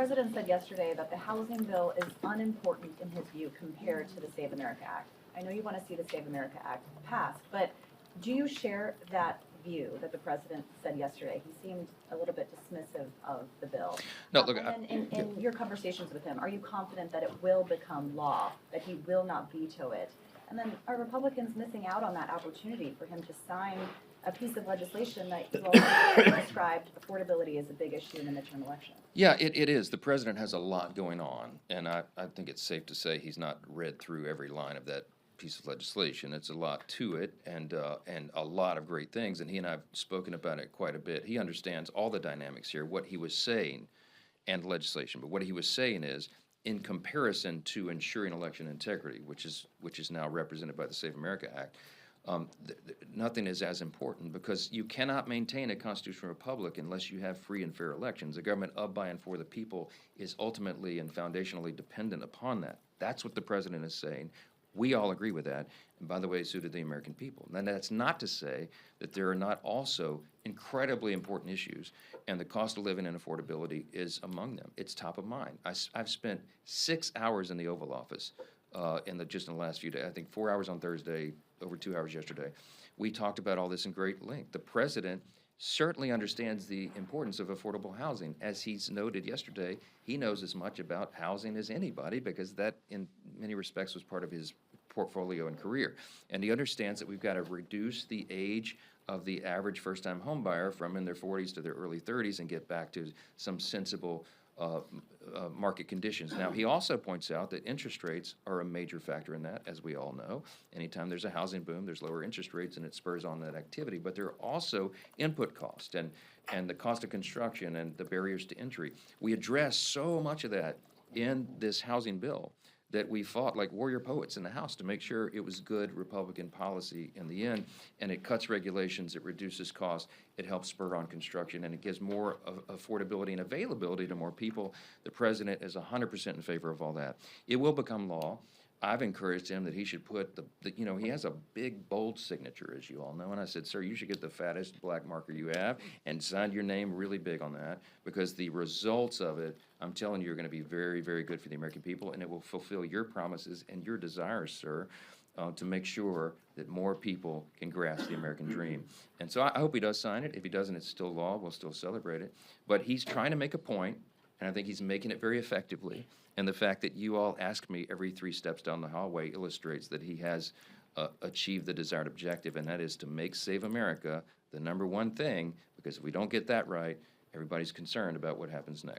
president said yesterday that the housing bill is unimportant in his view compared to the Save America Act. I know you want to see the Save America Act passed, but do you share that view that the president said yesterday? He seemed a little bit dismissive of the bill. No, look, and then in your conversations with him, are you confident that it will become law, that he will not veto it? And then are Republicans missing out on that opportunity for him to sign a piece of legislation that you all described affordability as a big issue in the midterm election? Yeah, it is. The president has a lot going on, and I think it's safe to say he's not read through every line of that piece of legislation. It's a lot to it, and a lot of great things, and he and I have spoken about it quite a bit. He understands all the dynamics here, what he was saying, and legislation. But what he was saying is, in comparison to ensuring election integrity, which is now represented by the Save America Act, nothing is as important, because you cannot maintain a constitutional republic unless you have free and fair elections. A government of, by, and for the people is ultimately and foundationally dependent upon that. That's what the president is saying. We all agree with that, and by the way, so do the American people. And that's not to say that there are not also incredibly important issues, and the cost of living and affordability is among them. It's top of mind. I've spent 6 hours in the Oval Office just in the last few days. I think 4 hours on Thursday, over 2 hours yesterday. We talked about all this in great length. The president certainly understands the importance of affordable housing. As he's noted yesterday, he knows as much about housing as anybody, because that, in many respects, was part of his portfolio and career. And he understands that we've got to reduce the age of the average first-time home buyer from in their 40s to their early 30s and get back to some sensible market conditions. Now, he also points out that interest rates are a major factor in that, as we all know. Anytime there's a housing boom, there's lower interest rates, and it spurs on that activity. But there are also input costs and the cost of construction and the barriers to entry. We address so much of that in this housing bill that we fought like warrior poets in the House to make sure it was good Republican policy in the end, and it cuts regulations, it reduces costs, it helps spur on construction, and it gives more affordability and availability to more people. The president is 100% in favor of all that. It will become law. I've encouraged him that he should put he has a big, bold signature, as you all know, and I said, sir, you should get the fattest black marker you have and sign your name really big on that, because the results of it, I'm telling you, are going to be very, very good for the American people, and it will fulfill your promises and your desires, sir, to make sure that more people can grasp the American dream. And so I hope he does sign it. If he doesn't, it's still law. We'll still celebrate it. But he's trying to make a point, and I think he's making it very effectively. And the fact that you all ask me every 3 steps down the hallway illustrates that he has achieved the desired objective, and that is to make Save America the #1 thing, because if we don't get that right, everybody's concerned about what happens next.